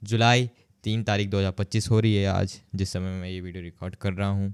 जुलाई 3 तारीख 2025 हो रही है आज, जिस समय मैं ये वीडियो रिकॉर्ड कर रहा हूँ।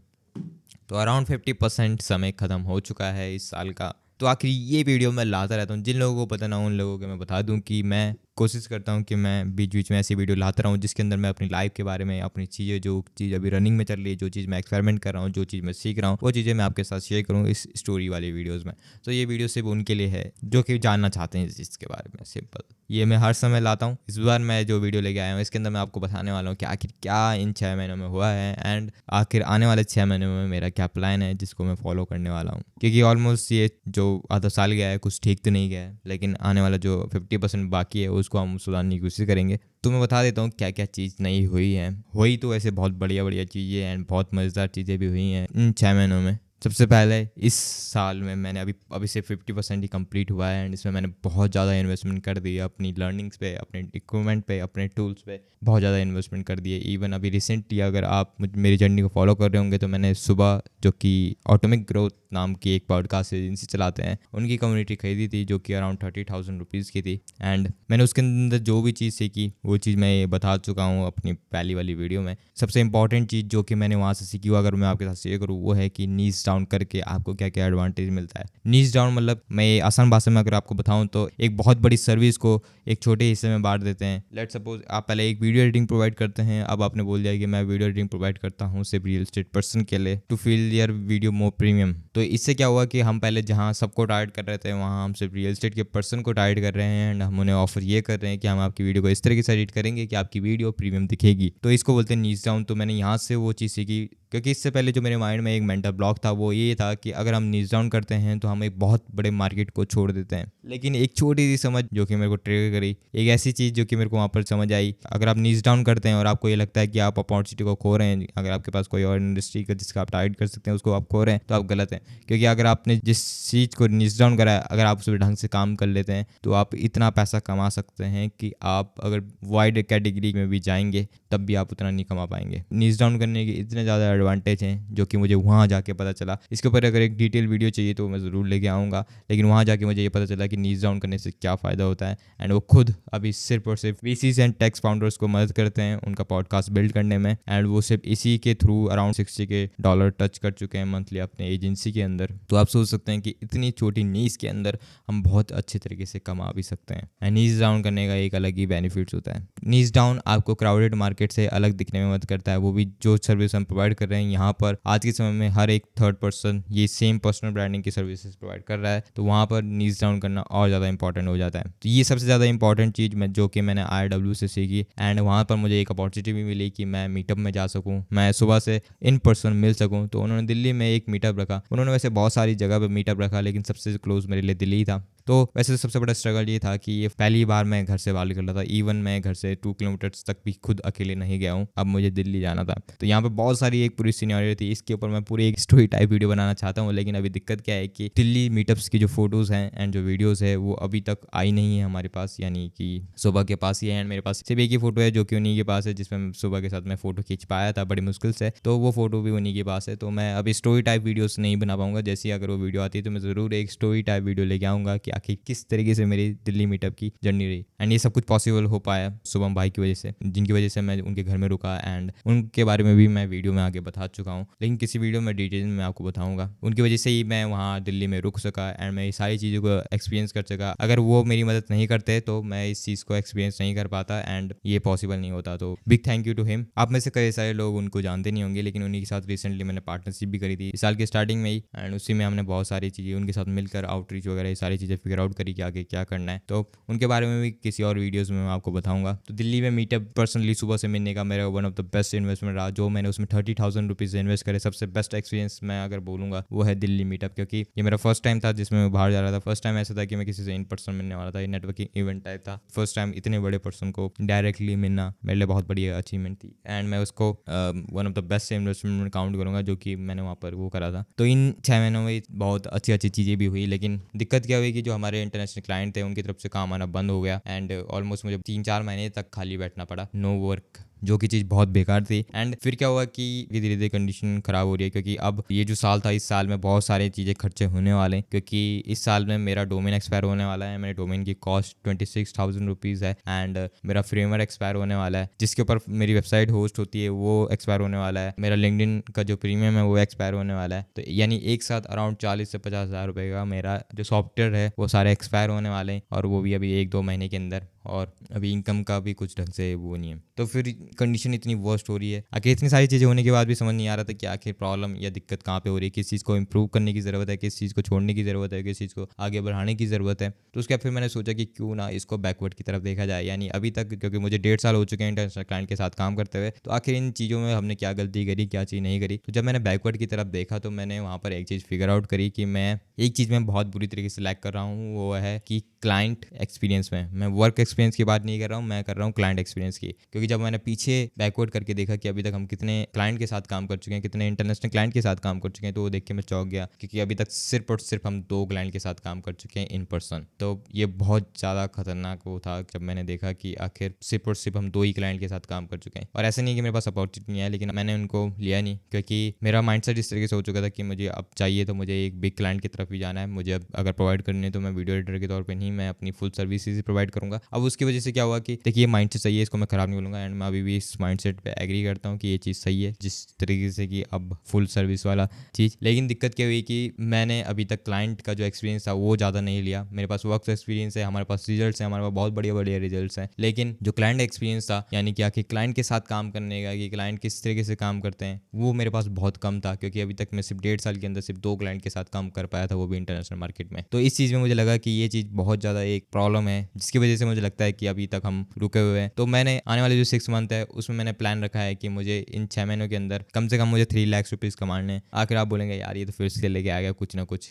तो अराउंड 50% समय ख़त्म हो चुका है इस साल का। तो आखिर ये वीडियो मैं लाता रहता हूँ, जिन लोगों को पता ना उन लोगों को मैं बता दूँ कि मैं कोशिश करता हूँ कि मैं बीच बीच में ऐसी वीडियो लाता रहूँ जिसके अंदर मैं अपनी लाइफ के बारे में, अपनी चीज़ें, जो चीज़ अभी रनिंग में चल रही है, जो चीज़ मैं एक्सपेरिमेंट कर रहा हूँ, जो चीज़ मैं सीख रहा हूँ, वो चीज़ें मैं आपके साथ शेयर करूँ इस स्टोरी वाली वीडियोज़ में। तो ये वीडियो सिर्फ उनके लिए है जो कि जानना चाहते हैं इस चीज़ के बारे में। सिंपल, ये मैं हर समय लाता हूँ। इस बार मैं जो वीडियो लेके आया हूँ इसके अंदर मैं आपको बताने वाला हूँ कि आखिर क्या इन 6 महीनों में हुआ है एंड आखिर आने वाले 6 महीनों में मेरा क्या प्लान है जिसको मैं फॉलो करने वाला हूँ। क्योंकि ऑलमोस्ट ये जो आधा साल गया है कुछ ठीक तो नहीं गया है, लेकिन आने वाला जो 50% बाकी है उसको हम सुधारने की कोशिश करेंगे। तो मैं बता देता हूँ क्या क्या चीज़ नई हुई है। हुई तो ऐसे बहुत बढ़िया बढ़िया चीज़ें एंड बहुत मज़ेदार चीज़ें भी हुई हैं इन 6 महीनों में। सबसे पहले इस साल में मैंने अभी से 50% ही कंप्लीट हुआ है एंड इसमें मैंने बहुत ज़्यादा इन्वेस्टमेंट कर दी है अपनी लर्निंग्स पे, अपने इक्विपमेंट पे, अपने टूल्स पे बहुत ज़्यादा इन्वेस्टमेंट कर दिए। इवन अभी रिसेंटली अगर आप मेरी जर्नी को फॉलो कर रहे होंगे तो मैंने सुबह, जो कि ऑटोमिक ग्रोथ नाम की एक पॉडकास्ट एजेंसी चलाते हैं, उनकी कम्युनिटी खरीदी थी जो कि अराउंड 30,000 रुपीज़ की थी। एंड मैंने उसके अंदर जो भी चीज़ सीखी वो चीज़ मैं बता चुका हूँ अपनी पहली वाली वीडियो में। सबसे इंपॉर्टेंट चीज़ जो कि मैंने वहाँ से सीखी हो अगर मैं आपके साथ शेयर करूँ वो है कि नीच डाउन करके आपको क्या क्या एडवांटेज मिलता है। नीच डाउन मतलब मैं आसान भाषा में अगर आपको बताऊँ तो एक बहुत बड़ी सर्विस को एक छोटे हिस्से में बांट देते हैं। लेट सपोज आप पहले एक वीडियो एडिटिंग प्रोवाइड करते हैं, अब आपने बोल दिया कि मैं वीडियो एडिटिंग प्रोवाइड करता हूँ सिर्फ रियल एस्टेट पर्सन के लिए to feel their video more premium. तो इससे क्या हुआ कि हम पहले जहाँ सबको टारगेट कर रहे थे वहाँ हम सिर्फ रियल एस्टेट के पर्सन को टारगेट कर रहे हैं एंड हम उन्हें ऑफर ये कर रहे हैं कि हम आपकी वीडियो को इस तरीके से एडिट करेंगे कि आपकी वीडियो प्रीमियम दिखेगी। तो इसको बोलते हैं नीच डाउन। तो मैंने यहाँ से वो चीज़ सीखी, क्योंकि इससे पहले जो मेरे माइंड में एक मेंटल ब्लॉक था वो ये था कि अगर हम नीच डाउन करते हैं तो हम एक बहुत बड़े मार्केट को छोड़ देते हैं। लेकिन एक छोटी सी समझ जो कि मेरे को ट्रिगर करी, एक ऐसी चीज़ जो कि मेरे को वहाँ पर समझ आई, अगर आप नीच डाउन करते हैं और आपको ये लगता है कि आप अपॉर्चुनिटी को खो रहे हैं, अगर आपके पास कोई और इंडस्ट्री का जिसका आप टारगेट कर सकते हैं उसको आप खो रहे हैं, तो आप गलत हैं। क्योंकि अगर आपने जिस चीज़ को नीच डाउन करा है, अगर आप उस पर ढंग से काम कर लेते हैं तो आप इतना पैसा कमा सकते हैं कि आप अगर वाइड कैटेगरी में भी जाएंगे तब भी आप उतना नहीं कमा पाएंगे। नीच डाउन करने के इतने ज़्यादा एडवांटेज हैं जो कि मुझे वहाँ जाके पता चला। इसके ऊपर अगर एक डिटेल वीडियो चाहिए तो मैं ज़रूर लेके आऊँगा, लेकिन वहाँ जाके मुझे ये पता चला कि नीच डाउन करने से क्या फ़ायदा होता है। एंड वो खुद अभी सिर्फ और सिर्फ VCs एंड टेक्स फाउंडर्स को मदद करते हैं उनका पॉडकास्ट बिल्ड करने में। एंड वो सिर्फ इसी के थ्रू अराउंड $60K टच कर चुके हैं मंथली अपने एजेंसी के अंदर। तो आप सोच सकते हैं कि इतनी छोटी नीच के अंदर हम बहुत अच्छे तरीके से कमा भी सकते हैं। एंड नीच डाउन करने का एक अलग ही बेनिफिट्स होता है। नीच डाउन आपको क्राउडेड मार्केट से अलग दिखने में मदद करता है, वो भी जो सर्विस हम प्रोवाइड कर रहे हैं। यहाँ पर आज के समय में हर एक थर्ड पर्सन ये सेम पर्सनल ब्रांडिंग की सर्विसेज प्रोवाइड कर रहा है, तो वहाँ पर नीच डाउन करना और ज़्यादा इंपॉर्टेंट हो जाता है। तो ये सबसे ज़्यादा इंपॉर्टेंट चीज़ मैं जो कि मैंने IW से सीखी। एंड वहाँ पर मुझे एक अपॉर्चुनिटी भी मिली कि मैं मीटअप में जा सकूँ, मैं सुबह से इन पर्सन मिल सकूँ। तो उन्होंने दिल्ली में एक मीटअप रखा, उन्होंने वैसे बहुत सारी जगह पर मीटअप रखा लेकिन सबसे क्लोज मेरे लिए दिल्ली था। तो वैसे सबसे बड़ा स्ट्रगल ये था कि ये पहली बार मैं घर से बाहर निकल रहा था। इवन मैं घर से 2 किलोमीटर्स तक भी खुद अकेले नहीं गया हूँ, अब मुझे दिल्ली जाना था। तो यहाँ पे बहुत सारी एक पूरी सिनेरियो थी, इसके ऊपर मैं पूरी एक स्टोरी टाइप वीडियो बनाना चाहता हूँ। लेकिन अभी दिक्कत क्या है कि दिल्ली मीटअप्स की जो फोटोज़ हैं एंड जो वीडियोज़ है वो अभी तक आई नहीं है हमारे पास, यानी कि सुबह के पास ही है। एंड मेरे पास सिर्फ एक ही फोटो है जो कि उन्हीं के पास है, जिसमें सुबह के साथ मैं फोटो खींच पाया था बड़ी मुश्किल से। तो वो फोटो भी उन्हीं के पास है। तो मैं अभी स्टोरी टाइप वीडियोस नहीं बना पाऊंगा। जैसे अगर वो वीडियो आती है तो मैं ज़रूर एक स्टोरी टाइप वीडियो लेके आऊँगा कि आखिर किस तरीके से मेरी दिल्ली मीटअप की जर्नी रही। एंड ये सब कुछ पॉसिबल हो पाया शुभम भाई की वजह से, जिनकी वजह से मैं उनके घर में रुका। एंड उनके बारे में भी मैं वीडियो में आगे बता चुका हूँ, लेकिन किसी वीडियो में डिटेल में आपको बताऊंगा। उनकी वजह से ही मैं वहाँ दिल्ली में रुक सका एंड मैं ये सारी चीज़ों को एक्सपीरियंस कर सका। अगर वो मेरी मदद नहीं करते तो मैं इस चीज़ को एक्सपीरियंस नहीं कर पाता एंड ये पॉसिबल नहीं होता। तो big thank you to him. आप में से कई सारे लोग उनको जानते नहीं होंगे, लेकिन उन्हीं के साथ रिसेंटली मैंने पार्टनरशिप भी करी थी इस साल के स्टार्टिंग में ही। एंड उसी में हमने बहुत सारी चीज़ें उनके साथ मिलकर आउटरीच वगैरह ये सारी चीज़ें फिगर आउट करी कि आगे क्या करना है। तो उनके बारे में भी किसी और वीडियोस में मैं आपको बताऊंगा। तो दिल्ली में मीटअप पर्सनली सुबह से मिलने का मेरा one of the best investment रहा, जो मैंने उसमें 30,000 रुपीज़ इन्वेस्ट करे। सबसे बेस्ट एक्सपीरियंस मैं अगर बोलूँगा वो है दिल्ली मीटअप, क्योंकि ये मेरा फर्स्ट टाइम था जिसमें मैं बाहर जा रहा था। फर्स्ट टाइम ऐसा था कि मैं किसी से इन पर्सन मिलने वाला था, ये नेटवर्किंग इवेंट टाइप था। फर्स्ट टाइम इतने बड़े पर्सन को डायरेक्टली मिलना मेरे लिए बहुत बड़ी अचीवमेंट थी एंड मैं उसको one of the best investment में काउंट करूँगा जो कि मैंने वहाँ पर वो करा था। तो इन 6 महीनों में बहुत अच्छी अच्छी चीज़ें भी हुई, लेकिन दिक्कत क्या हुई कि जो हमारे इंटरनेशनल क्लाइंट थे उनकी तरफ से काम आना बंद हो गया एंड ऑलमोस्ट मुझे 3-4 महीने तक खाली बैठना पड़ा, नो वर्क जो कि चीज़ बहुत बेकार थी। एंड फिर क्या हुआ कि धीरे धीरे कंडीशन ख़राब हो रही है, क्योंकि अब ये जो साल था, इस साल में बहुत सारी चीज़ें खर्चे होने वाले हैं, क्योंकि इस साल में मेरा डोमेन एक्सपायर होने वाला है। मेरे डोमेन की कॉस्ट 26,000 रुपीज़ है। एंड मेरा फ्रेमवर्क एक्सपायर होने वाला है, जिसके ऊपर मेरी वेबसाइट होस्ट होती है, वो एक्सपायर होने वाला है। मेरा लिंक्डइन का जो प्रीमियम है वो एक्सपायर होने वाला है। तो यानी एक साथ अराउंड 40 से 50,000 रुपये का मेरा जो सॉफ्टवेयर है वो सारे एक्सपायर होने वाले हैं, और वो भी अभी 1-2 महीने के अंदर। और अभी इनकम का भी कुछ ढंग से वो नहीं है, तो फिर कंडीशन इतनी वर्स्ट हो रही है। आखिर इतनी सारी चीज़ें होने के बाद भी समझ नहीं आ रहा था कि आखिर प्रॉब्लम या दिक्कत कहाँ पे हो रही है, किस चीज़ को इंप्रूव करने की ज़रूरत है, किस चीज़ को छोड़ने की ज़रूरत है, किस चीज़ को आगे बढ़ाने की ज़रूरत है। तो उसके बाद फिर मैंने सोचा कि क्यों ना इसको बैकवर्ड की तरफ देखा जाए। यानी अभी तक, क्योंकि मुझे 1.5 साल हो चुके हैं इंटरनेशनल क्लाइंट के साथ काम करते हुए, तो आखिर इन चीज़ों में हमने क्या गलती करी, क्या चीज़ नहीं करी। तो जब मैंने बैकवर्ड की तरफ देखा तो मैंने वहाँ पर एक चीज़ फिगर आउट करी कि मैं एक चीज़ में बहुत बुरी तरीके से लैक कर रहा हूँ, वो है कि क्लाइंट एक्सपीरियंस में। मैं वर्क एक्सपीरियंस की बात नहीं कर रहा हूँ, मैं कर रहा हूँ क्लाइंट एक्सपीरियंस की। क्योंकि जब मैंने पीछे बैकवर्ड करके देखा कि अभी तक हम कितने क्लाइंट के साथ काम कर चुके हैं, कितने इंटरनेशनल क्लाइंट के साथ काम कर चुके हैं, तो वो देख के मैं चौंक गया, क्योंकि अभी तक सिर्फ और सिर्फ हम 2 क्लाइंट के साथ काम कर चुके हैं इन पर्सन। तो ये बहुत ज़्यादा खतरनाक वो था जब मैंने देखा कि आखिर सिर्फ और सिर्फ हम 2 ही क्लाइंट के साथ काम कर चुके हैं। और ऐसा नहीं कि मेरे पास अपॉर्चुनिटी नहीं है, लेकिन मैंने उनको लिया नहीं, क्योंकि मेरा माइंडसेट इस तरीके से हो चुका था कि मुझे अब चाहिए तो मुझे एक बिग क्लाइंट की तरफ ही जाना है। मुझे अब अगर प्रोवाइड करनी है तो मैं वीडियो एडिटर के तौर पे नहीं, मैं अपनी फुल सर्विसेज प्रोवाइड करूंगा। अब उसकी वजह से क्या हुआ कि देखिए, ये माइंडसेट सही है, इसको मैं खराब नहीं बोलूँगा। एंड मैं अभी भी इस माइंडसेट पे एग्री करता हूँ कि ये चीज़ सही है, जिस तरीके से कि अब फुल सर्विस वाला चीज़। लेकिन दिक्कत क्या हुई कि मैंने अभी तक क्लाइंट का जो एक्सपीरियंस था वो ज़्यादा नहीं लिया। मेरे पास वर्क एक्सपीरियंस है, हमारे पास रिजल्ट्स हैं, हमारे पास बहुत बढ़िया बढ़िया रिजल्ट्स हैं, लेकिन जो क्लाइंट एक्सपीरियंस था, यानी कि आखिर क्लाइंट के साथ काम करने का, कि क्लाइंट किस तरीके से काम करते हैं, वो मेरे पास बहुत कम था। क्योंकि अभी तक मैं सिर्फ 1.5 साल के अंदर सिर्फ 2 क्लाइंट के साथ काम कर पाया था, वो भी इंटरनेशनल मार्केट में। तो इस चीज़ में मुझे लगा कि ये चीज़ बहुत ज़्यादा एक प्रॉब्लम है, जिसकी वजह से मुझे लगता है कि अभी तक हम रुके हुए हैं। तो मैंने आने वाले जो 6 मंथ है उसमें मैंने प्लान रखा है कि मुझे इन 6 महीनों के अंदर कम से कम मुझे 3 लाख रुपीज़ कमाने हैं। आखिर आप बोलेंगे यार ये तो फिर से लेके आ गया कुछ ना कुछ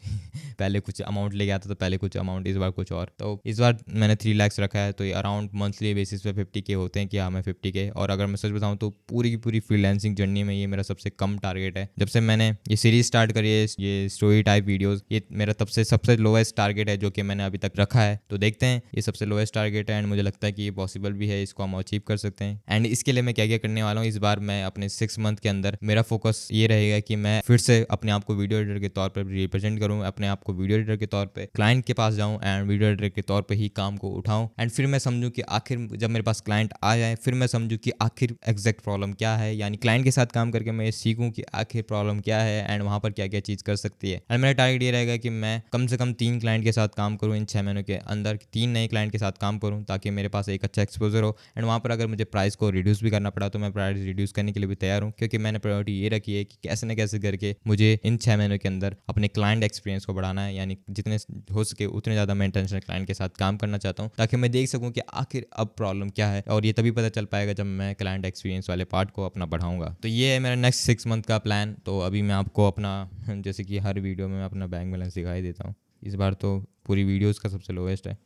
पहले कुछ अमाउंट लेके आता, तो पहले कुछ अमाउंट, इस बार कुछ और। तो इस बार मैंने 3 लाख रखा है, तो ये अराउंड मंथली बेसिस पे 50K होते हैं कि हाँ मैं 50K। और अगर मैं सच बताऊँ तो पूरी की पूरी फ्रीलांसिंग जर्नी में ये मेरा सबसे कम टारगेट है। जब से मैंने ये सीरीज स्टार्ट करी है, ये स्टोरी टाइप वीडियोस, ये मेरा तब से सबसे लोएस्ट टारगेट है जो कि मैंने अभी तक रखा है। तो देखते हैं, ये सबसे लोएस्ट टारगेट है एंड मुझे लगता है कि ये पॉसिबल भी है, इसको हम अचीव कर सकते हैं। एंड इसके लिए मैं क्या क्या करने वाला हूँ इस बार, मैं अपने 6 मंथ के अंदर मेरा फोकस ये रहेगा कि मैं फिर से अपने आप को वीडियो एडिटर के तौर पर रिप्रेजेंट करूँ, अपने आप को वीडियो एडिटर के तौर पे क्लाइंट के पास जाऊँ एंड वीडियो एडिटर के तौर पे ही काम को उठाऊँ। एंड फिर मैं समझूँ कि आखिर जब मेरे पास क्लाइंट आ जाए, फिर मैं समझूँ कि आखिर एग्जैक्ट प्रॉब्लम क्या है। यानी क्लाइंट के साथ काम करके मैं ये सीखूँ कि आखिर प्रॉब्लम क्या है एंड वहाँ पर क्या क्या चीज़ कर सकती है। एंड मेरा टारगेट ये रहेगा कि मैं कम से कम 3 क्लाइंट के साथ काम करूँ इन 6 महीनों के अंदर, 3 नए क्लाइंट के साथ काम करूँ, ताकि मेरे पास एक अच्छा एक्सपोजर हो। एंड वहाँ पर अगर मुझे प्राइस को रिड्यूस भी करना पड़ा तो मैं प्राइस रिड्यूस करने के लिए भी तैयार हूँ, क्योंकि मैंने प्रायोरिटी ये रखी है कि कैसे न कैसे करके मुझे इन 6 महीनों के अंदर अपने क्लाइंट एक्सपीरियंस को बढ़ाना है। यानी जितने हो सके उतने ज़्यादा मैं इंटरनेशनल क्लाइंट के साथ काम करना चाहता हूँ, ताकि मैं देख सकूँ कि आखिर अब प्रॉब्लम क्या है। और ये तभी पता चल पाएगा जब मैं क्लाइंट एक्सपीरियंस वाले पार्ट को अपना बढ़ाऊंगा। तो ये है मेरा नेक्स्ट 6 मंथ का प्लान। तो अभी मैं आपको अपना जैसे कि हर वीडियो में मैं अपना बैंक बैलेंस दिखाई देता हूँ, इस बार तो पूरी वीडियोज़ का सबसे लोएस्ट है।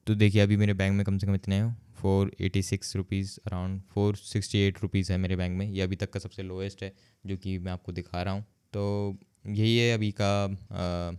तो देखिए अभी मेरे बैंक में कम से कम इतने हैं, 486 रुपीज़, अराउंड 468 रुपीज़ है मेरे बैंक में। ये अभी तक का सबसे लोएस्ट है जो कि मैं आपको दिखा रहा हूँ। तो यही है अभी का।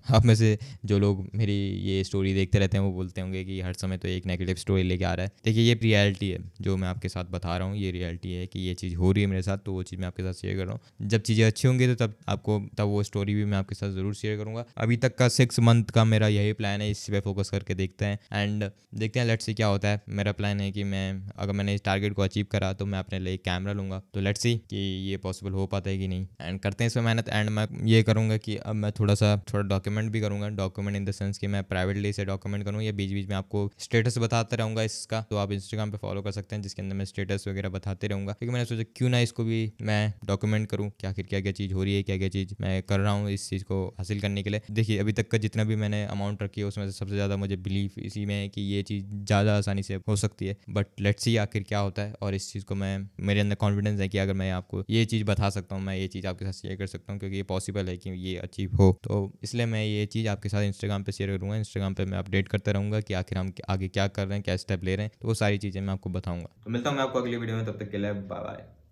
आप में से जो लोग मेरी ये स्टोरी देखते रहते हैं वो बोलते होंगे कि हर समय तो एक नेगेटिव स्टोरी लेके आ रहा है। देखिए ये रियलिटी है जो मैं आपके साथ बता रहा हूँ, ये रियलिटी है कि ये चीज़ हो रही है मेरे साथ, तो वो चीज़ मैं आपके साथ शेयर कर रहा हूँ। जब चीज़ें अच्छी होंगी तो तब वो स्टोरी भी मैं आपके साथ ज़रूर शेयर करूँगा। अभी तक का 6 मंथ का मेरा यही प्लान है, इस पर फोकस करके देखते हैं एंड देखते हैं लेट्स सी क्या होता है। मेरा प्लान है कि मैं अगर मैंने इस टारगेट को अचीव करा तो मैं अपने लिए एक कैमरा लूँगा। तो लेट्स सी कि ये पॉसिबल हो पाता है कि नहीं, एंड करते हैं इसमें मेहनत। एंड मैं ये करूँगा कि अब मैं थोड़ा डॉक्यूमेंट भी करूँगा। डॉक्यूमेंट इन द सेंस कि मैं प्राइवेटली से डॉक्यूमेंट करूँ, या बीच बीच में आपको स्टेटस बताता रहूँगा इसका। तो आप इंस्टाग्राम पे फॉलो कर सकते हैं, जिसके अंदर मैं स्टेटस वगैरह बताते रहूँगा, क्योंकि मैंने सोचा क्यों ना इसको भी मैं डॉक्यूमेंट करूँ कि आखिर क्या क्या चीज़ हो रही है, क्या क्या चीज़ मैं कर रहा हूँ इस चीज़ को हासिल करने के लिए। देखिए अभी तक का जितना भी मैंने अमाउंट रखी है उसमें से सबसे ज़्यादा मुझे बिलीफ इसी में है कि ये चीज़ ज़्यादा आसानी से हो सकती है। बट लेट्स सी आखिर क्या होता है। और इस चीज़ को मैं, मेरे अंदर कॉन्फिडेंस है कि अगर मैं आपको ये चीज़ बता सकता हूँ, मैं ये चीज़ आपके साथ शेयर कर सकता हूँ, क्योंकि ये पॉसिबल है कि ये अचीव हो। तो इसलिए मैं ये चीज़ आपके साथ इंस्टाग्राम पे शेयर करूँगा। इंस्टाग्राम पे मैं अपडेट करता रहूँगा कि आखिर हम आगे क्या कर रहे हैं, क्या स्टेप ले रहे हैं, तो वो सारी चीज़ें मैं आपको बताऊँगा। तो मिलता हूँ मैं आपको अगली वीडियो में, तब तक के लिए बाय बाय।